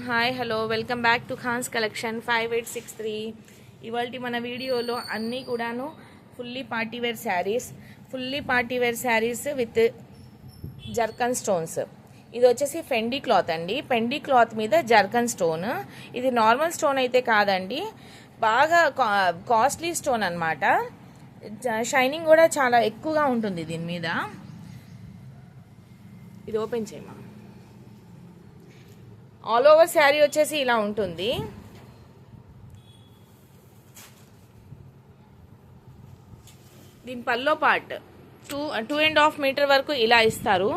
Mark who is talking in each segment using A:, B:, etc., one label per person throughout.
A: Hi hello welcome back to Khans collection 5863. ఇవాల్టి మన వీడియోలో అన్నీ కూడాను fully party wear sarees with zircon stones. ఇది వచ్చేసి ఫెండీ క్లాత్ అండి. ఫెండీ క్లాత్ మీద జర్కన్ స్టోన్. ఇది నార్మల్ స్టోన్ అయితే కాదండి, బాగా కాస్ట్లీ స్టోన్ అన్నమాట. షైనింగ్ కూడా చాలా ఎక్కువగా ఉంటుంది దీని మీద. ఇది ఓపెన్ చేయమా. ఆల్ ఓవర్ శారీ వచ్చేసి ఇలా ఉంటుంది. దీని పల్లో పార్ట్ 2.5 మీటర్ వరకు ఇలా ఇస్తారు.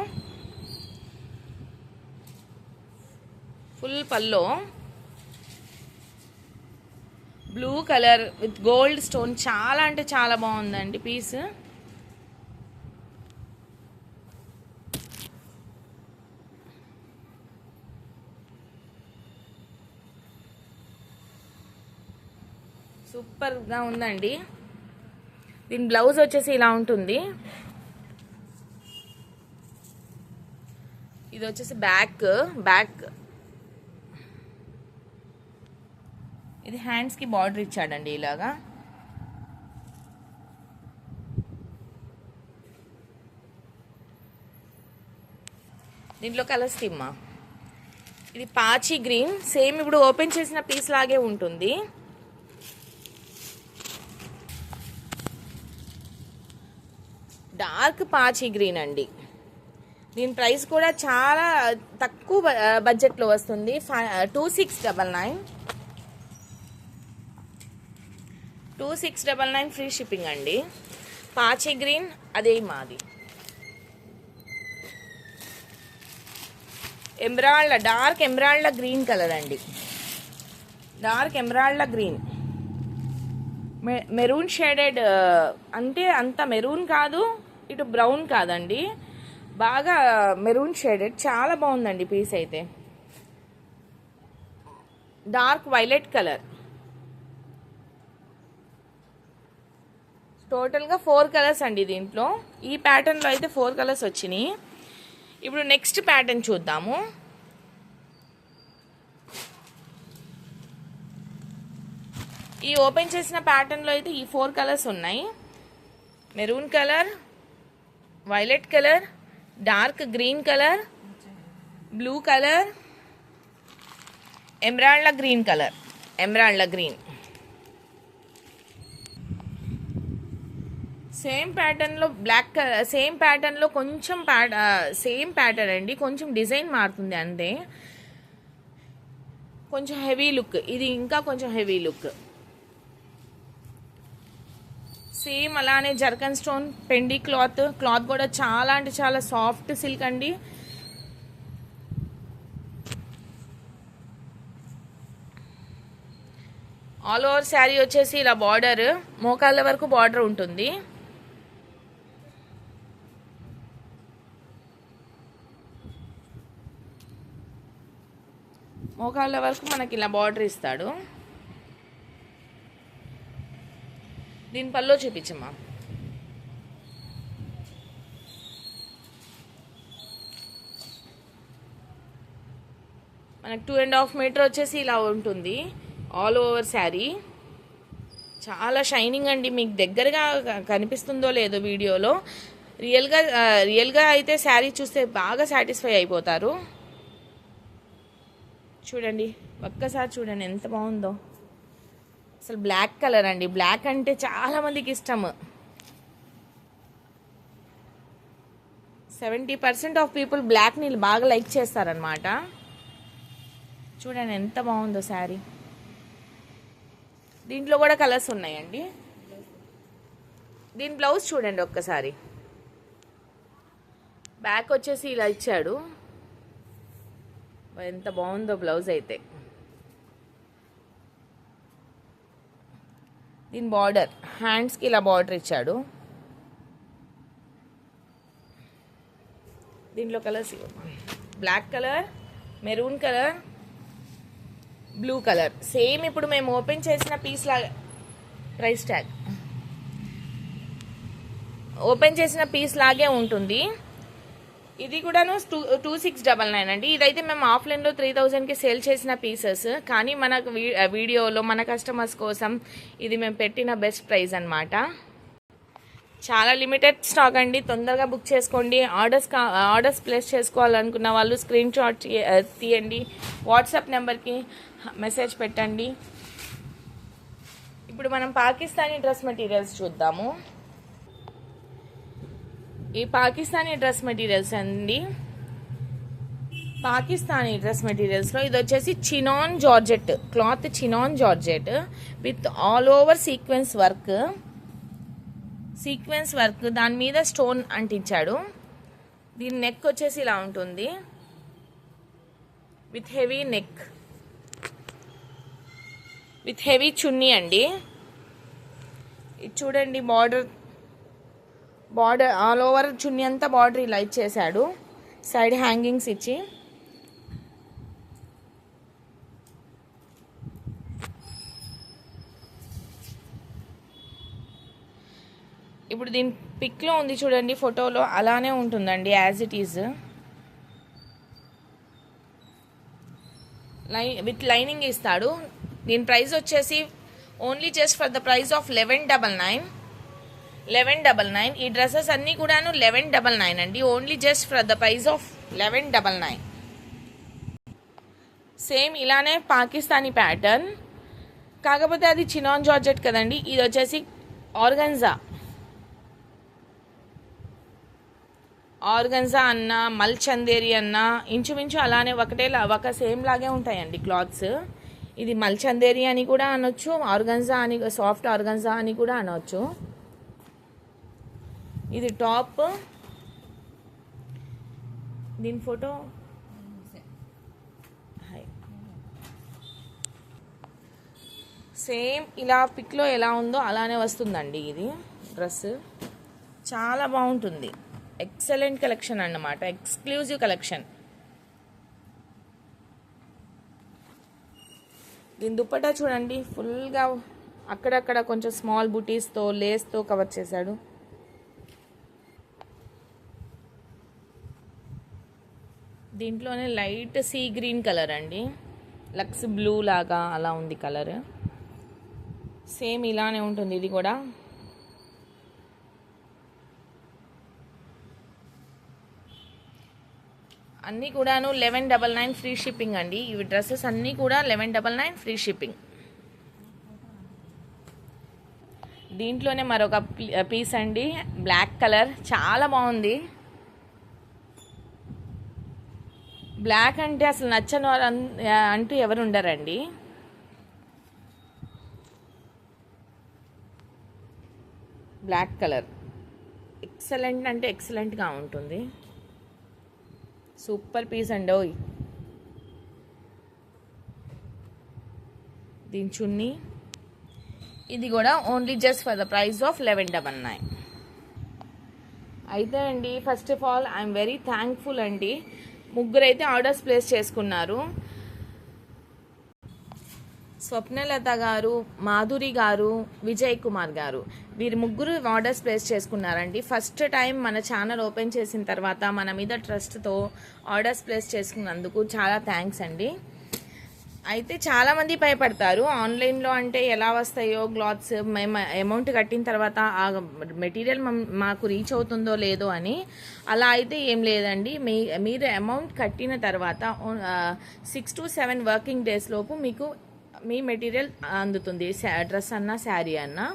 A: Full pallu blue colour with gold stone, చాలా అంటే చాలా బాగుందండి పీస్. సూపర్గా ఉందండి. దీని బ్లౌజ్ వచ్చేసి ఇలా ఉంటుంది. ఇది వచ్చేసి బ్యాక్ ఇది హ్యాండ్స్కి బార్డర్ ఇచ్చాడండి ఇలాగా. దీంట్లో కలర్స్ టిమ్మా. ఇది పాచి గ్రీన్, సేమ్ ఇప్పుడు ఓపెన్ చేసిన పీస్ లాగే ఉంటుంది. డార్క్ పాచి గ్రీన్ అండి. దీని ప్రైస్ కూడా చాలా తక్కువ బడ్జెట్లో వస్తుంది. 2699 ఫ్రీ షిప్పింగ్ అండి. పాచి గ్రీన్ అదే మాది. డార్క్ ఎమరాల్డ్ గ్రీన్ కలర్ అండి. Dark emerald green, maroon shaded, అంటే అంత మెరూన్ కాదు, ఇటు బ్రౌన్ కాదండి, బాగా మెరూన్ షేడెడ్. చాలా బాగుందండి పీస్ అయితే. Dark violet colour. టోటల్గా 4 కలర్స్ అండి దీంట్లో. ఈ ప్యాటర్న్లో అయితే 4 కలర్స్ వచ్చినాయి. ఇప్పుడు నెక్స్ట్ ప్యాటర్న్ చూద్దాము. ఈ ఓపెన్ చేసిన ప్యాటర్న్లో అయితే ఈ 4 కలర్స్ ఉన్నాయి. Maroon colour, violet colour, dark green colour, blue colour, emerald green. Same ప్యాటర్న్లో బ్లాక్ కలర్, సేమ్ ప్యాటర్న్లో కొంచెం సేమ్ ప్యాటర్న్ అండి, కొంచెం డిజైన్ మారుతుంది అంతే. కొంచెం హెవీ లుక్, ఇది ఇంకా కొంచెం హెవీ లుక్. సేమ్ అలానే జర్కన్ స్టోన్ పెండీ క్లాత్ కూడా చాలా అంటే చాలా సాఫ్ట్ సిల్క్ అండి. ఆల్ ఓవర్ శారీ వచ్చేసి ఇలా బార్డర్, మోకాళ్ళ వరకు బార్డర్ ఉంటుంది. మోకాళ్ళ వరకు మనకి ఇలా బార్డర్ ఇస్తాడు. దీని పల్లో చూపించమ్మా. మనకు 2.5 మీటర్ వచ్చేసి ఇలా ఉంటుంది ఆల్ ఓవర్ శారీ. చాలా షైనింగ్ అండి. మీకు దగ్గరగా కనిపిస్తుందో లేదో వీడియోలో, రియల్గా అయితే శారీ చూస్తే బాగా సాటిస్ఫై అయిపోతారు. చూడండి, ఒక్కసారి చూడండి ఎంత బాగుందో. అసలు బ్లాక్ కలర్ అండి. బ్లాక్ అంటే చాలా మందికి ఇష్టం. 70% ఆఫ్ పీపుల్ బ్లాక్ని బాగా లైక్ చేస్తారనమాట. చూడండి ఎంత బాగుందో శారీ. దీంట్లో కూడా కలర్స్ ఉన్నాయండి. దీని బ్లౌజ్ చూడండి ఒక్కసారి. బ్యాక్ వచ్చేసి ఇలా ఇచ్చాడు. ఎంత బాగుందో బ్లౌజ్ అయితే. దీని బార్డర్ హ్యాండ్స్కి ఇలా బార్డర్ ఇచ్చాడు. దీంట్లో colours black colour, maroon colour, blue colour. Same ఇప్పుడు మేము ఓపెన్ చేసిన పీస్ లాగా ప్రైస్ ట్యాగ్ ఓపెన్ చేసిన పీస్ లాగే ఉంటుంది. ఇది కూడాను 2699 అండి. ఇదైతే మేము ఆఫ్లైన్లో 3000కి సేల్ చేసిన పీసెస్, కానీ మన వీడియోలో మన కస్టమర్స్ కోసం ఇది మేము పెట్టిన బెస్ట్ ప్రైస్ అన్నమాట. చాలా లిమిటెడ్ స్టాక్ అండి, తొందరగా బుక్ చేసుకోండి. ఆర్డర్స్ ప్లేస్ చేసుకోవాలనుకున్న వాళ్ళు స్క్రీన్ షాట్ తీయండి, వాట్సాప్ నెంబర్కి మెసేజ్ పెట్టండి. ఇప్పుడు మనం పాకిస్తానీ డ్రెస్ మెటీరియల్స్ చూద్దాము. ఈ పాకిస్తానీ డ్రెస్ మెటీరియల్స్ అండి. పాకిస్తానీ డ్రెస్ మెటీరియల్స్లో ఇది వచ్చేసి chinon georgette cloth, chinon georgette with all over sequence work, దాని మీద స్టోన్ అంటించాడు. దీని నెక్ వచ్చేసి ఇలా ఉంటుంది, విత్ హెవీ చున్నీ అండి. ఇది చూడండి, బార్డర్ ఆల్ ఓవర్ చున్నీ అంతా బార్డర్ ఇలా ఇచ్చేసాడు, సైడ్ హ్యాంగింగ్స్ ఇచ్చి. ఇప్పుడు దీని పిక్లో ఉంది చూడండి, ఫోటోలో అలానే ఉంటుందండి, as it is. With lining ఇస్తాడు. దీని ప్రైస్ వచ్చేసి only just for the price of 1199. ఈ డ్రెస్సెస్ అన్నీ కూడాను 1199 అండి, only just for the price of 1199. Same ఇలానే పాకిస్తానీ ప్యాటర్న్, కాకపోతే అది చినాన్ జార్జెట్ కదండి. ఇది వచ్చేసి ఆర్గన్జా అన్న, మల్చందేరి అన్న, ఇంచుమించు అలానే ఒక సేమ్ లాగే ఉంటాయండి క్లాత్స్. ఇది మల్చందేరి అని కూడా అనొచ్చు, ఆర్గన్జా అని, సాఫ్ట్ ఆర్గన్జా అని కూడా అనొచ్చు. ఇది టాప్, దీని ఫోటో సేమ్ ఇలా పిక్లో ఎలా ఉందో అలానే వస్తుందండి. ఇది డ్రెస్ చాలా బాగుంటుంది, ఎక్సలెంట్ కలెక్షన్ అన్నమాట, ఎక్స్క్లూజివ్ కలెక్షన్. దీని దుప్పటా చూడండి, ఫుల్గా అక్కడక్కడ కొంచెం స్మాల్ బుటీస్తో, లేస్తో కవర్ చేశాడు. దీంట్లోనే లైట్ సీ గ్రీన్ కలర్ అండి, లక్స్ బ్లూ లాగా అలా ఉంది కలర్. సేమ్ ఇలానే ఉంటుంది ఇది కూడా. అన్నీ కూడాను 1199 ఫ్రీ షిప్పింగ్ అండి. ఇవి డ్రెస్సెస్ అన్నీ కూడా 1199 ఫ్రీ షిప్పింగ్. దీంట్లోనే మరొక పీస్ అండి, బ్లాక్ కలర్, చాలా బాగుంది. బ్లాక్ అంటే అసలు నచ్చని వారు అంటూ ఎవరు ఉండరండి. బ్లాక్ కలర్ ఎక్సలెంట్ అంటే ఎక్సలెంట్గా ఉంటుంది, సూపర్ పీస్ అండి. ఓయ్ దీని చున్నీ, ఇది కూడా only just for the price of 1199. అయితే అండి, first of all I'm very thankful అండి. ముగ్గురైతే ఆర్డర్స్ ప్లేస్ చేసుకున్నారు. స్వప్నలత గారు, మాధురి గారు, విజయ్ కుమార్ గారు, వీరు ముగ్గురు ఆర్డర్స్ ప్లేస్ చేసుకున్నారండి. ఫస్ట్ టైం మన ఛానల్ ఓపెన్ చేసిన తర్వాత మన మీద ట్రస్ట్తో ఆర్డర్స్ ప్లేస్ చేసుకున్నందుకు చాలా థ్యాంక్స్ అండి. అయితే చాలామంది భయపడతారు, ఆన్లైన్లో అంటే ఎలా వస్తాయో క్లాత్స్, మేము అమౌంట్ కట్టిన తర్వాత ఆ మెటీరియల్ మాకు రీచ్ అవుతుందో లేదో అని. అలా అయితే ఏం లేదండి, మీరు అమౌంట్ కట్టిన తర్వాత 6 to 7 వర్కింగ్ డేస్ లోపు మీకు మీ మెటీరియల్ అందుతుంది. డ్రెస్ అన్నా శారీ అన్నా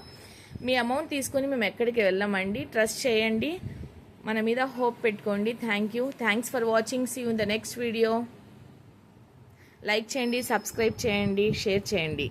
A: మీ అమౌంట్ తీసుకొని మేము ఎక్కడికి వెళ్ళామండి. ట్రస్ట్ చేయండి, మన మీద హోప్ పెట్టుకోండి. Thanks for watching. See you in the next video. Like చేయండి, సబ్స్క్రైబ్ చేయండి, షేర్ చేయండి.